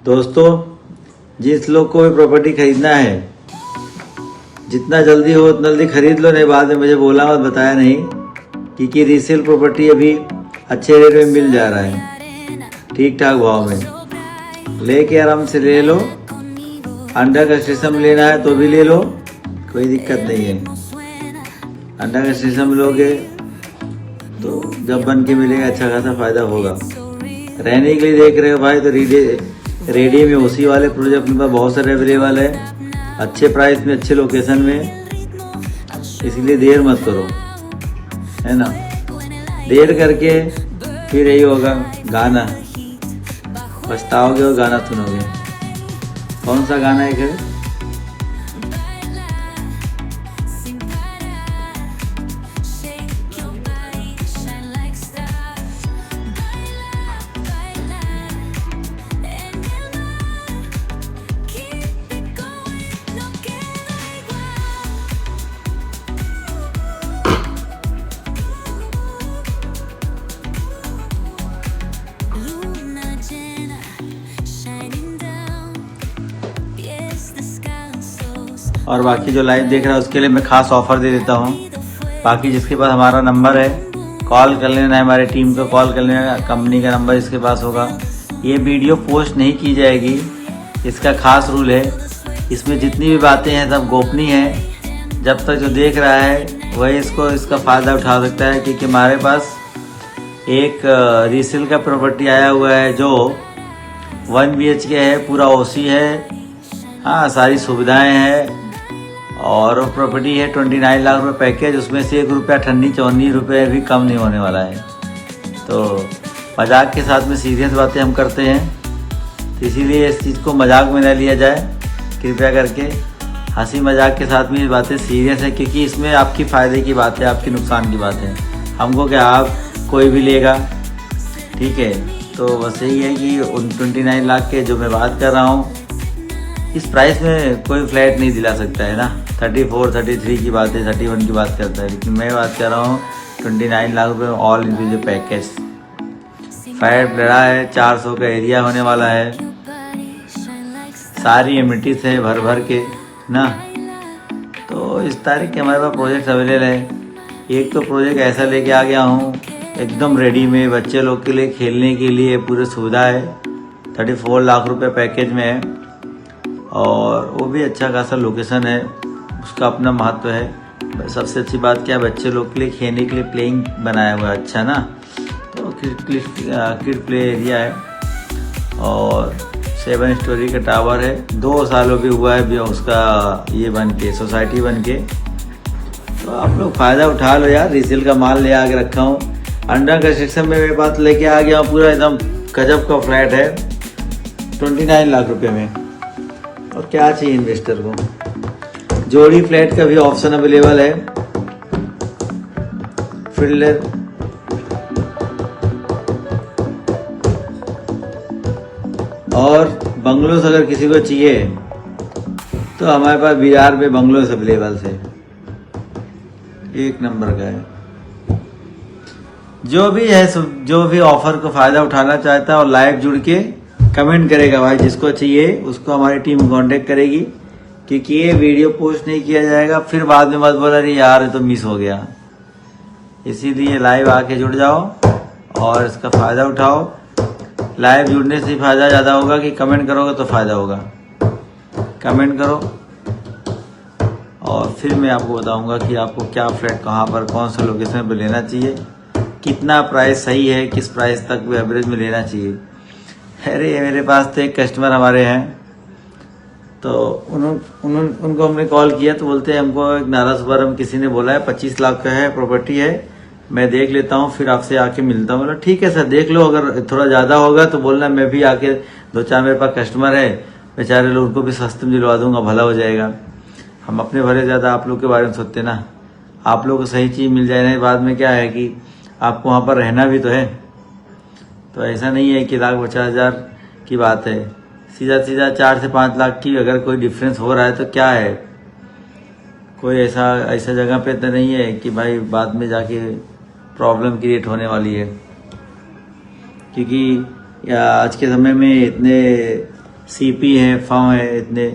दोस्तों, जिस लोग को भी प्रॉपर्टी खरीदना है, जितना जल्दी हो उतना जल्दी खरीद लो, नहीं बाद में मुझे बोला मत, बताया नहीं, क्योंकि रीसेल प्रॉपर्टी अभी अच्छे रेट में मिल जा रहा है, ठीक ठाक भाव में। लेके आराम से ले लो। अंडर कंस्ट्रक्शन में लेना है तो भी ले लो, कोई दिक्कत नहीं है। अंडर कंस्ट्रक्शन में लोगे तो जब बन के मिलेगा अच्छा खासा फायदा होगा। रहने के लिए देख रहे हो भाई तो रेडी में उसी वाले प्रोजेक्ट अपने पास बहुत सारे अवेलेबल है, अच्छे प्राइस में, अच्छे लोकेशन में, इसलिए देर मत करो, है ना। देर करके फिर यही होगा, गाना पछताओगे और गाना सुनोगे। कौन सा गाना है फिर? और बाकी जो लाइव देख रहा है उसके लिए मैं खास ऑफर दे देता हूँ। बाकी जिसके पास हमारा नंबर है कॉल कर लेना है, हमारे टीम को कॉल कर लेना, कंपनी का नंबर इसके पास होगा। ये वीडियो पोस्ट नहीं की जाएगी, इसका खास रूल है। इसमें जितनी भी बातें हैं सब गोपनीय है। जब तक जो देख रहा है वही इसका फ़ायदा उठा सकता है, क्योंकि हमारे पास एक रीसेल का प्रॉपर्टी आया हुआ है जो 1 BHK है, पूरा OC है, हाँ सारी सुविधाएं हैं, और प्रॉपर्टी है 29 लाख रुपए पैकेज। उसमें से 1 रुपया 98-94 रुपये भी कम नहीं होने वाला है। तो मजाक के साथ में सीरियस बातें हम करते हैं, तो इसीलिए इस चीज़ को मजाक में न लिया जाए कृपया करके। हंसी मजाक के साथ में ये बातें सीरियस है, क्योंकि इसमें आपकी फ़ायदे की बात है, आपके नुकसान की बात है। हमको क्या, आप कोई भी लेगा, ठीक है। तो बस यही है कि उन 29 लाख के जो मैं बात कर रहा हूँ, इस प्राइस में कोई फ्लैट नहीं दिला सकता है ना। 34, 33 की बात है, 31 की बात करता है, लेकिन मैं बात कर रहा हूँ 29 लाख रुपये ऑल इंक्लूसिव पैकेज। फ्लैट बड़ा है, 400 का एरिया होने वाला है, सारी एमिनिटीज है भर भर के ना। तो इस तारीख के हमारे पास प्रोजेक्ट अवेलेबल है। एक तो प्रोजेक्ट ऐसा लेके आ गया हूँ एकदम रेडी में, बच्चे लोग के लिए खेलने के लिए पूरी सुविधा है, 34 लाख रुपये पैकेज में है, और वो भी अच्छा खासा लोकेशन है, उसका अपना महत्व है। सबसे अच्छी बात क्या है, बच्चे लोग के लिए खेलने के लिए प्लेइंग बनाया हुआ है, अच्छा ना। तो किड प्ले एरिया है, और 7 स्टोरी का टावर है, 2 सालों भी हुआ है भी उसका ये बन के, सोसाइटी बन के। तो आप लोग फ़ायदा उठा लो यार, रीसेल का माल ले आके रखा हूँ। अंडर कंस्ट्रक्शन में मेरे पास लेके आ गया हूँ, पूरा एकदम गजब का फ्लैट है 29 लाख रुपये में। और क्या चाहिए इन्वेस्टर को। जोड़ी फ्लैट का भी ऑप्शन अवेलेबल है, फिल्डर, और बंगलोस अगर किसी को चाहिए तो हमारे पास बिहार में बंगलोस अवेलेबल है, 1 नंबर का है। जो भी है, जो भी ऑफर को फ़ायदा उठाना चाहता है और लाइव जुड़ के कमेंट करेगा भाई, जिसको चाहिए उसको हमारी टीम कांटेक्ट करेगी, क्योंकि ये वीडियो पोस्ट नहीं किया जाएगा, फिर बाद में मत बोला अरे यार ये तो मिस हो गया। इसीलिए लाइव आके जुड़ जाओ और इसका फ़ायदा उठाओ। लाइव जुड़ने से फ़ायदा ज़्यादा होगा कि कमेंट करोगे तो फ़ायदा होगा। कमेंट करो और फिर मैं आपको बताऊंगा कि आपको क्या फ्लैट कहाँ पर, कौन से लोकेशन पर लेना चाहिए, कितना प्राइस सही है, किस प्राइस तक एवरेज में लेना चाहिए। अरे मेरे पास तो एक कस्टमर हमारे हैं, तो उनको हमने कॉल किया तो बोलते हैं हमको एक नाराजपुरम किसी ने बोला है 25 लाख का है, प्रॉपर्टी है, मैं देख लेता हूँ फिर आपसे आके मिलता हूँ। बोला ठीक है सर देख लो, अगर थोड़ा ज़्यादा होगा तो बोलना, मैं भी आके 2-4 मेरे पास कस्टमर है, बेचारे लोग उनको भी सस्ते में दिलवा दूंगा, भला हो जाएगा। हम अपने भले ज़्यादा आप लोग के बारे में सोचते ना, आप लोग को सही चीज़ मिल जाए ना। बाद में क्या है कि आपको वहाँ पर रहना भी तो है, तो ऐसा नहीं है कि 1,50,000 की बात है, सीधा 4 से 5 लाख की अगर कोई डिफरेंस हो रहा है तो क्या है, कोई ऐसा जगह पे तो नहीं है कि भाई बाद में जाके प्रॉब्लम क्रिएट होने वाली है। क्योंकि आज के समय में इतने सीपी है, फॉर्म है इतने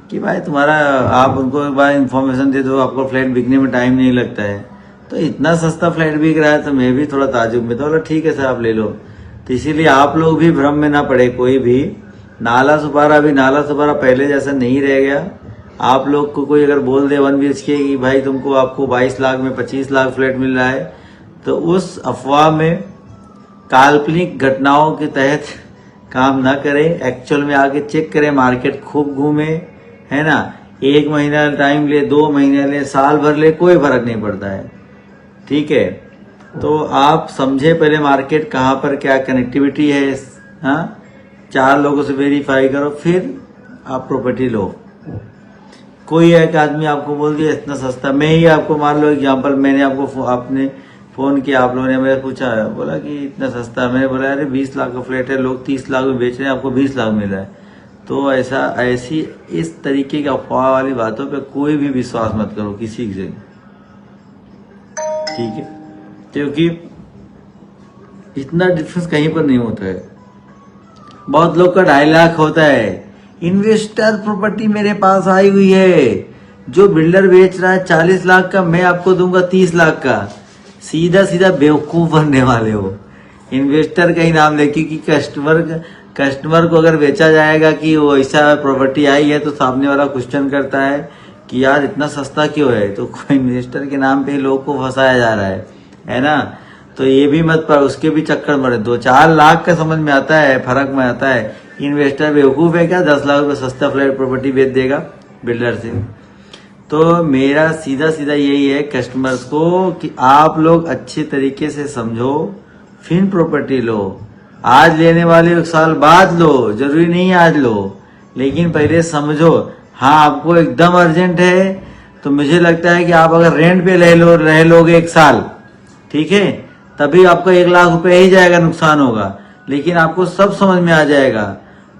कि भाई तुम्हारा, आप उनको एक बार इन्फॉर्मेशन दे दो, आपको फ्लैट बिकने में टाइम नहीं लगता है। तो इतना सस्ता फ्लैट बिक रहा है तो मैं भी थोड़ा ताजुब में था, बोला ठीक है सर आप ले लो। तो इसीलिए आप लोग भी भ्रम में ना पड़े, कोई भी नाला सुपारा, अभी नाला सुपारा पहले जैसा नहीं रह गया। आप लोग को कोई अगर बोल दे 1 BHK की भाई तुमको आपको 22 लाख में 25 लाख फ्लैट मिल रहा है, तो उस अफवाह में काल्पनिक घटनाओं के तहत काम ना करें। एक्चुअल में आके चेक करें, मार्केट खूब घूमे, है ना। 1 महीना टाइम ले, 2 महीने ले, साल भर ले, कोई फर्क नहीं पड़ता है, ठीक है। तो आप समझे पहले मार्केट कहाँ पर क्या कनेक्टिविटी है, हाँ 4 लोगों से वेरीफाई करो, फिर आप प्रॉपर्टी लो। कोई एक आदमी आपको बोल दिया इतना सस्ता, मैं ही आपको मान लो एग्जाम्पल, मैंने आपको आपने फोन किया, आप लोगों ने मेरे पूछा, बोला कि इतना सस्ता, मैंने बोला अरे 20 लाख का फ्लैट है, लोग 30 लाख में बेच रहे हैं, आपको 20 लाख मिल रहा है। तो ऐसी इस तरीके की अफवाह वाली बातों पे कोई भी विश्वास मत करो किसी से, ठीक है, क्योंकि इतना डिफरेंस कहीं पर नहीं होता है। बहुत लोग का डायलॉग होता है, इन्वेस्टर प्रॉपर्टी मेरे पास आई हुई है, जो बिल्डर बेच रहा है 40 लाख का, मैं आपको दूंगा 30 लाख का। सीधा सीधा बेवकूफ बनने वाले हो। इन्वेस्टर का ही नाम ले, क्योंकि कस्टमर को अगर बेचा जाएगा कि वो ऐसा प्रॉपर्टी आई है, तो सामने वाला क्वेश्चन करता है कि यार इतना सस्ता क्यों है। तो कोई इन्वेस्टर के नाम पे लोग को फंसाया जा रहा है ना। तो ये भी मत पर उसके भी चक्कर मरे। 2-4 लाख का समझ में आता है, फर्क में आता है। इन्वेस्टर बेवकूफ है क्या, 10 लाख रुपए सस्ता फ्लैट प्रॉपर्टी बेच देगा बिल्डर से। तो मेरा सीधा सीधा यही है कस्टमर्स को कि आप लोग अच्छे तरीके से समझो, फिर प्रॉपर्टी लो। आज लेने वाले 1 साल बाद लो, जरूरी नहीं है आज लो, लेकिन पहले समझो। हाँ आपको एकदम अर्जेंट है तो मुझे लगता है कि आप अगर रेंट पे रह लोगे 1 साल, ठीक है, तभी आपका 1 लाख रुपए ही जाएगा, नुकसान होगा, लेकिन आपको सब समझ में आ जाएगा।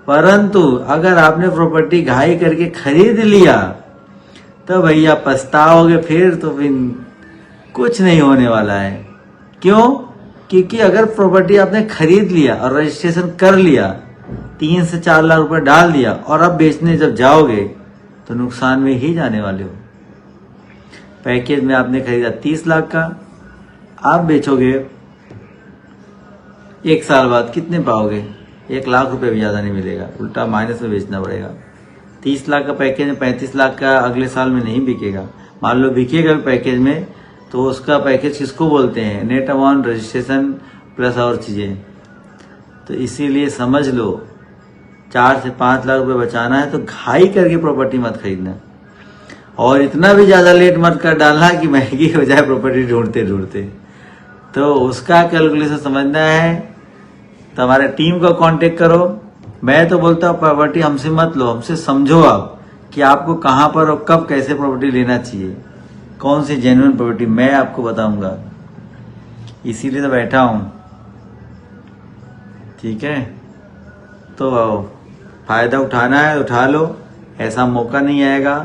परंतु अगर आपने प्रॉपर्टी घाई करके खरीद लिया तो भैया पछताओगे फिर, तो फिर कुछ नहीं होने वाला है। क्यों? क्योंकि अगर प्रॉपर्टी आपने खरीद लिया और रजिस्ट्रेशन कर लिया, 3 से 4 लाख रुपए डाल दिया, और अब बेचने जब जाओगे तो नुकसान में ही जाने वाले हो। पैकेज में आपने खरीदा 30 लाख का, आप बेचोगे 1 साल बाद कितने पाओगे? 1 लाख रुपए भी ज्यादा नहीं मिलेगा, उल्टा माइनस में बेचना पड़ेगा। 30 लाख का पैकेज में 35 लाख का अगले साल में नहीं बिकेगा। मान लो बिकेगा पैकेज में, तो उसका पैकेज किसको बोलते हैं? नेट अमाउंट, रजिस्ट्रेशन प्लस और चीजें। तो इसीलिए समझ लो, 4 से 5 लाख रुपए बचाना है तो घाई करके प्रॉपर्टी मत खरीदना, और इतना भी ज्यादा लेट मत कर डालना कि महंगी हो जाए प्रॉपर्टी ढूंढते ढूंढते। तो उसका कैलकुलेशन समझना है तो हमारे टीम को कांटेक्ट करो। मैं तो बोलता हूँ प्रॉपर्टी हमसे मत लो, हमसे समझो आप कि आपको कहाँ पर और कब कैसे प्रॉपर्टी लेना चाहिए, कौन सी जेन्युइन प्रॉपर्टी, मैं आपको बताऊंगा। इसीलिए तो बैठा हूं, ठीक है। तो फायदा उठाना है उठा लो, ऐसा मौका नहीं आएगा।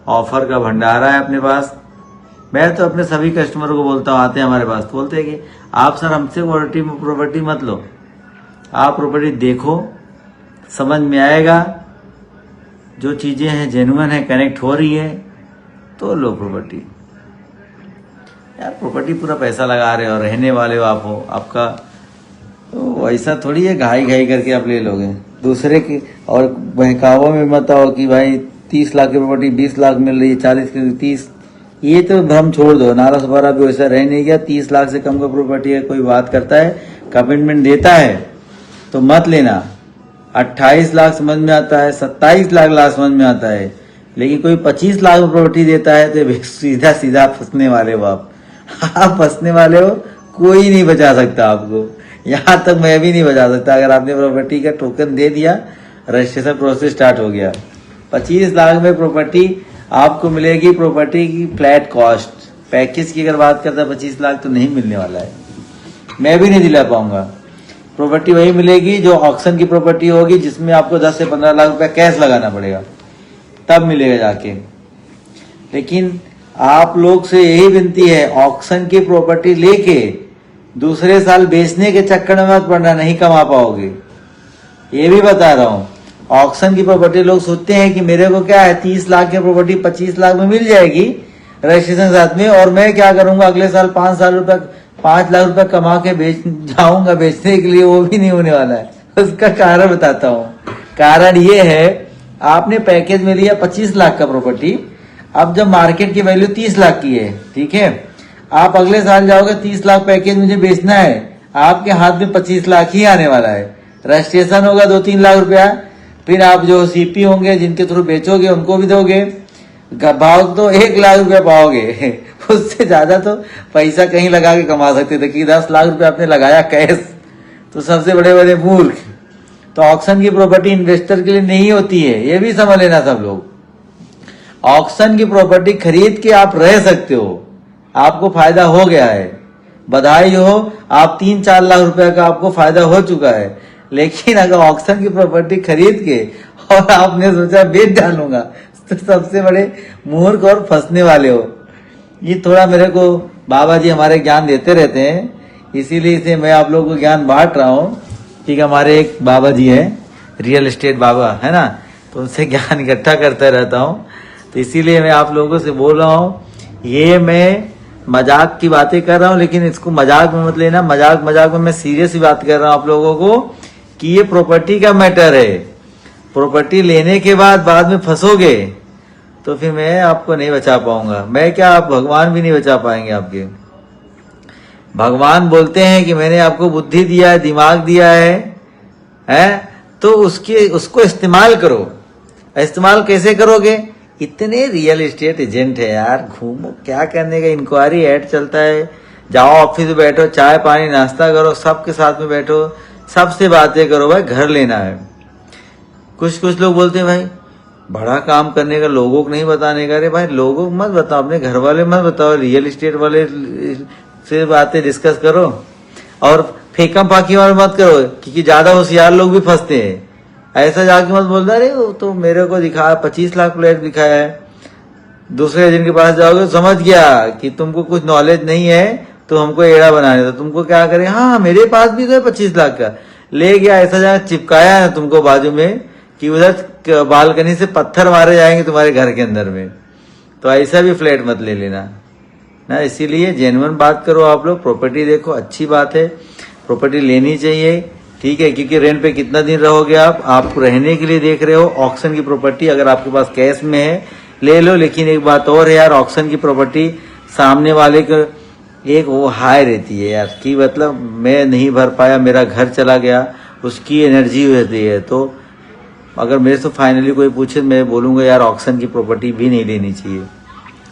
ऑफर का भंडारा है अपने पास। मैं तो अपने सभी कस्टमरों को बोलता हूँ, आते हैं हमारे पास, तो बोलते हैं कि आप सर हमसे प्रॉपर्टी मत लो, आप प्रॉपर्टी देखो, समझ में आएगा, जो चीजें हैं जेन्युइन है, कनेक्ट हो रही है, तो लो प्रॉपर्टी। यार प्रॉपर्टी पूरा पैसा लगा रहे हो, रहने वाले हो आप, हो आपका, तो ऐसा थोड़ी है घाई घाई करके आप ले लोगे दूसरे की। और बहकावों में मत आओ कि भाई 30 लाख की प्रॉपर्टी 20 लाख मिल रही है, 40 की 30, ये तो भ्रम छोड़ दो। नाला सफारा भी वैसा रह नहीं गया। 30 लाख से कम का प्रॉपर्टी है, कोई बात करता है, कमिटमेंट देता है तो मत लेना। 28 लाख समझ में आता है, 27 लाख समझ में आता है, लेकिन कोई 25 लाख प्रॉपर्टी देता है तो सीधा सीधा फंसने वाले हो आप फंसने वाले हो, कोई नहीं बचा सकता आपको। यहां तक मैं भी नहीं बचा सकता। अगर आपने प्रॉपर्टी का टोकन दे दिया, रजिस्ट्रेशन प्रोसेस स्टार्ट हो गया। 25 लाख में प्रॉपर्टी आपको मिलेगी, प्रॉपर्टी की फ्लैट कॉस्ट। पैकेज की अगर बात करता है 25 लाख तो नहीं मिलने वाला है, मैं भी नहीं दिला पाऊंगा। प्रॉपर्टी वही मिलेगी जो ऑक्शन की प्रॉपर्टी होगी, जिसमें आपको 10 से 15 लाख रुपया कैश लगाना पड़ेगा, तब मिलेगा जाके। लेकिन आप लोग से यही विनती है, ऑक्शन की प्रॉपर्टी लेके दूसरे साल बेचने के चक्कर में मत पड़ना, नहीं कमा पाओगे। ये भी बता रहा हूं, ऑक्शन की प्रॉपर्टी लोग सोचते हैं कि मेरे को क्या है 30 लाख की प्रॉपर्टी 25 लाख में मिल जाएगी रजिस्ट्रेशन साथ में, और मैं क्या करूंगा अगले साल 5 लाख रुपए कमा के बेच जाऊंगा बेचने के लिए, वो भी नहीं होने वाला है। उसका कारण बताता हूँ। कारण ये है, आपने पैकेज में लिया 25 लाख का प्रॉपर्टी, अब जब मार्केट की वैल्यू 30 लाख की है, ठीक है, आप अगले साल जाओगे 30 लाख पैकेज मुझे बेचना है, आपके हाथ में 25 लाख ही आने वाला है। रजिस्ट्रेशन होगा 2-3 लाख रुपया, फिर आप जो सीपी होंगे जिनके थ्रू बेचोगे उनको भी दोगे, भाव तो 1 लाख रुपया पाओगे। उससे ज्यादा तो पैसा कहीं लगा के कमा सकते थे कि 10 लाख रुपया आपने लगाया कैश, तो सबसे बड़े बड़े मूर्ख। तो ऑक्शन की प्रॉपर्टी इन्वेस्टर के लिए नहीं होती है, ये भी समझ लेना सब लोग। ऑक्शन की प्रॉपर्टी खरीद के आप रह सकते हो, आपको फायदा हो गया है, बधाई हो, आप 3-4 लाख रुपए का आपको फायदा हो चुका है। लेकिन अगर ऑक्शन की प्रॉपर्टी खरीद के और आपने सोचा बेच डालूंगा, तो सबसे बड़े मूर्ख और फंसने वाले हो। ये थोड़ा मेरे को बाबा जी हमारे ज्ञान देते रहते हैं, इसीलिए इसे मैं आप लोगों को ज्ञान बांट रहा हूँ। ठीक, हमारे एक बाबा जी है, रियल एस्टेट बाबा है ना, तो उनसे ज्ञान इकट्ठा करता रहता हूँ, तो इसीलिए मैं आप लोगों से बोल रहा हूँ। ये मैं मजाक की बातें कर रहा हूँ, लेकिन इसको मजाक में मत लेना, मजाक में मैं सीरियस ही बात कर रहा हूँ आप लोगों को कि ये प्रॉपर्टी का मैटर है। प्रॉपर्टी लेने के बाद में फंसोगे तो फिर मैं आपको नहीं बचा पाऊंगा। मैं क्या, आप भगवान भी नहीं बचा पाएंगे आपके। भगवान बोलते हैं कि मैंने आपको बुद्धि दिया है, दिमाग दिया है, तो उसको इस्तेमाल करो। इस्तेमाल कैसे करोगे? इतने रियल एस्टेट एजेंट है यार, घूमो, क्या करने का, इंक्वायरी ऐड चलता है, जाओ ऑफिस में बैठो, चाय पानी नाश्ता करो, सबके साथ में बैठो, सबसे बातें करो, भाई घर लेना है। कुछ लोग बोलते हैं भाई बड़ा काम करने का, लोगों को नहीं बताने का। अरे भाई लोगों को मत बताओ, अपने घर वाले मत बताओ, रियल एस्टेट वाले से बातें डिस्कस करो, और फेकम फाकी वाले मत करो, क्योंकि ज्यादा होशियार लोग भी फंसते हैं। ऐसा जाके मत बोलता अरे वो तो मेरे को दिखा 25 लाख फ्लैट दिखाया है, दूसरे एजेंट के पास जाओगे, समझ गया कि तुमको कुछ नॉलेज नहीं है, तो हमको एड़ा बनाने दो। तुमको क्या करे, हाँ मेरे पास भी तो है 25 लाख का, ले गया, ऐसा जगह चिपकाया है तुमको बाजू में कि उधर बालकनी से पत्थर मारे जाएंगे तुम्हारे घर के अंदर में। तो ऐसा भी फ्लैट मत ले लेना ना। इसीलिए जेन्युइन बात करो आप लोग, प्रॉपर्टी देखो, अच्छी बात है, प्रॉपर्टी लेनी चाहिए, ठीक है, क्योंकि रेंट पे कितना दिन रहोगे आप रहने के लिए देख रहे हो। ऑक्शन की प्रॉपर्टी अगर आपके पास कैश में है ले लो, लेकिन एक बात और है यार, ऑक्शन की प्रॉपर्टी सामने वाले को एक वो हाई रहती है यार, कि मतलब मैं नहीं भर पाया, मेरा घर चला गया, उसकी एनर्जी रहती है। तो अगर मेरे से फाइनली कोई पूछे, मैं बोलूंगा यार ऑक्शन की प्रॉपर्टी भी नहीं लेनी चाहिए,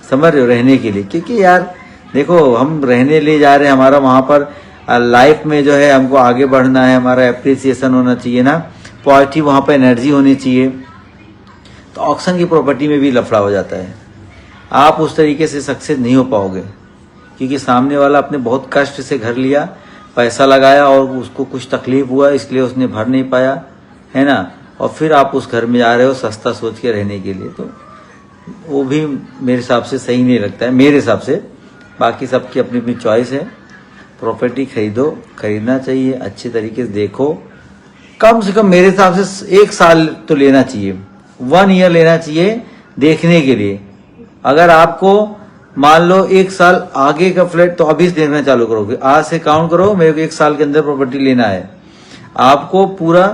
समझ रहे हो, रहने के लिए। क्योंकि यार देखो हम रहने ले जा रहे हैं, हमारा वहां पर लाइफ में जो है हमको आगे बढ़ना है, हमारा एप्रिसिएशन होना चाहिए ना, पॉजिटिव वहां पर एनर्जी होनी चाहिए। तो ऑक्शन की प्रॉपर्टी में भी लफड़ा हो जाता है, आप उस तरीके से सक्सेस नहीं हो पाओगे, क्योंकि सामने वाला अपने बहुत कष्ट से घर लिया, पैसा लगाया, और उसको कुछ तकलीफ हुआ इसलिए उसने भर नहीं पाया, है ना, और फिर आप उस घर में जा रहे हो सस्ता सोच के रहने के लिए। तो वो भी मेरे हिसाब से सही नहीं लगता है, मेरे हिसाब से। बाकी सबकी अपनी अपनी चॉइस है। प्रॉपर्टी खरीदना चाहिए, अच्छे तरीके से देखो, कम से कम मेरे हिसाब से 1 साल तो लेना चाहिए, 1 ईयर लेना चाहिए देखने के लिए। अगर आपको मान लो 1 साल आगे का फ्लैट, तो अभी से देखना चालू करोगे, आज से काउंट करो, मेरे को 1 साल के अंदर प्रॉपर्टी लेना है, आपको पूरा,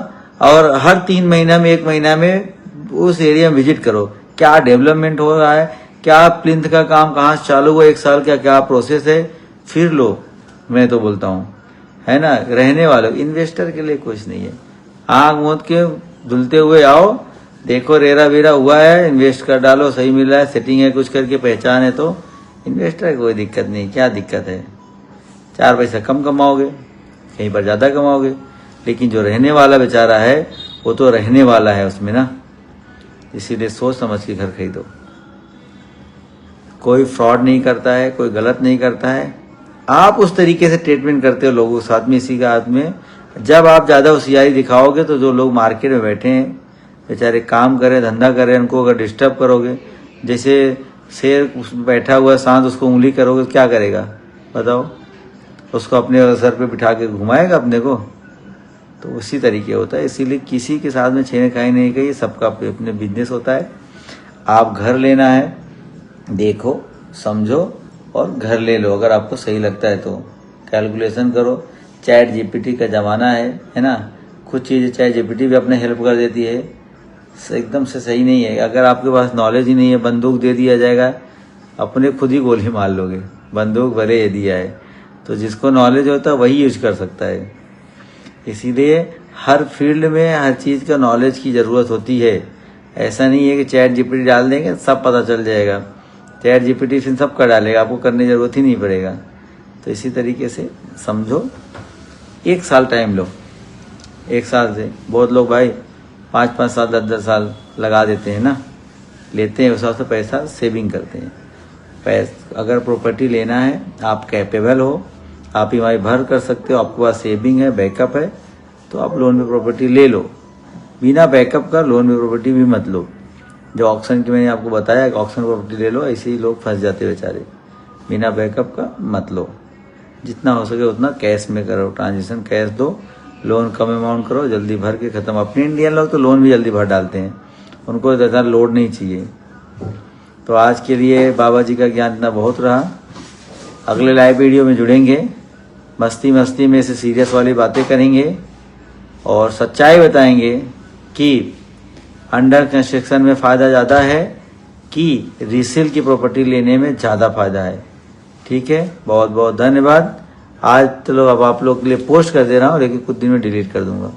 और हर 3 महीना में 1 महीना में उस एरिया में विजिट करो, क्या डेवलपमेंट हो रहा है, क्या प्लिंथ का काम कहाँ से चालू हुआ, 1 साल का क्या प्रोसेस है, फिर लो। मैं तो बोलता हूँ, है ना, रहने वालों, इन्वेस्टर के लिए कुछ नहीं है। आंख मूंद के धुलते हुए आओ, देखो रेरा वेरा हुआ है, इन्वेस्ट कर डालो, सही मिल रहा है, सेटिंग है, कुछ करके पहचान है, तो इन्वेस्टर कोई दिक्कत नहीं। क्या दिक्कत है, 4 पैसा कम कमाओगे, कहीं पर ज्यादा कमाओगे, लेकिन जो रहने वाला बेचारा है वो तो रहने वाला है उसमें ना। इसीलिए सोच समझ के घर खरीदो। कोई फ्रॉड नहीं करता है, कोई गलत नहीं करता है, आप उस तरीके से ट्रीटमेंट करते हो लोगों के साथ में। इसी का हाथ में जब आप ज्यादा होशियारी दिखाओगे, तो जो लोग मार्केट में बैठे हैं बेचारे, काम करें, धंधा करें, उनको अगर डिस्टर्ब करोगे, जैसे शेर बैठा हुआ शांत, उसको उंगली करोगे, क्या करेगा बताओ? उसको अपने सर पे बिठा के घुमाएगा अपने को? तो उसी तरीके होता है। इसीलिए किसी के साथ में छेड़ खाई नहीं कही, सबका अपने बिजनेस होता है। आप घर लेना है, देखो समझो और घर ले लो अगर आपको सही लगता है तो। कैलकुलेशन करो, चैट जीपीटी का ज़माना है ना। कुछ चीज़ें चैट जीपीटी भी अपने हेल्प कर देती है, एकदम से सही नहीं है। अगर आपके पास नॉलेज ही नहीं है, बंदूक दे दिया जाएगा, अपने खुद ही गोली मार लोगे। बंदूक भले ही दिया है, तो जिसको नॉलेज होता है वही यूज कर सकता है। इसीलिए हर फील्ड में हर चीज़ का नॉलेज की ज़रूरत होती है। ऐसा नहीं है कि चैट जीपीटी डाल देंगे सब पता चल जाएगा। चैट जीपीटी फिर सब कर डालेगा, आपको करने की ज़रूरत ही नहीं पड़ेगा। तो इसी तरीके से समझो, 1 साल टाइम लो। 1 साल से बहुत लोग भाई 5-5 साल 10-10 साल लगा देते हैं ना, लेते हैं, उस हिसाब से पैसा सेविंग करते हैं। अगर प्रॉपर्टी लेना है, आप कैपेबल हो, आप ईएमआई भर कर सकते हो, आपके पास सेविंग है, बैकअप है, तो आप लोन पे प्रॉपर्टी ले लो। बिना बैकअप का लोन पे प्रॉपर्टी भी मत लो। जो ऑक्शन की मैंने आपको बताया कि ऑक्शन प्रॉपर्टी ले लो, ऐसे ही लोग फंस जाते बेचारे। बिना बैकअप का मत लो, जितना हो सके उतना कैश में करो, ट्रांजेक्शन कैश दो, लोन कम अमाउंट करो, जल्दी भर के ख़त्म। अपने इंडियन लोग तो लोन भी जल्दी भर डालते हैं, उनको ज़्यादा लोड नहीं चाहिए। तो आज के लिए बाबा जी का ज्ञान इतना बहुत रहा। अगले लाइव वीडियो में जुड़ेंगे, मस्ती मस्ती में से सीरियस वाली बातें करेंगे और सच्चाई बताएंगे कि अंडर कंस्ट्रक्शन में फ़ायदा ज़्यादा है कि रीसेल की प्रॉपर्टी लेने में ज़्यादा फ़ायदा है। ठीक है, बहुत बहुत धन्यवाद। आज तो लोग अब आप लोग के लिए पोस्ट कर दे रहा हूँ, लेकिन कुछ दिन में डिलीट कर दूंगा।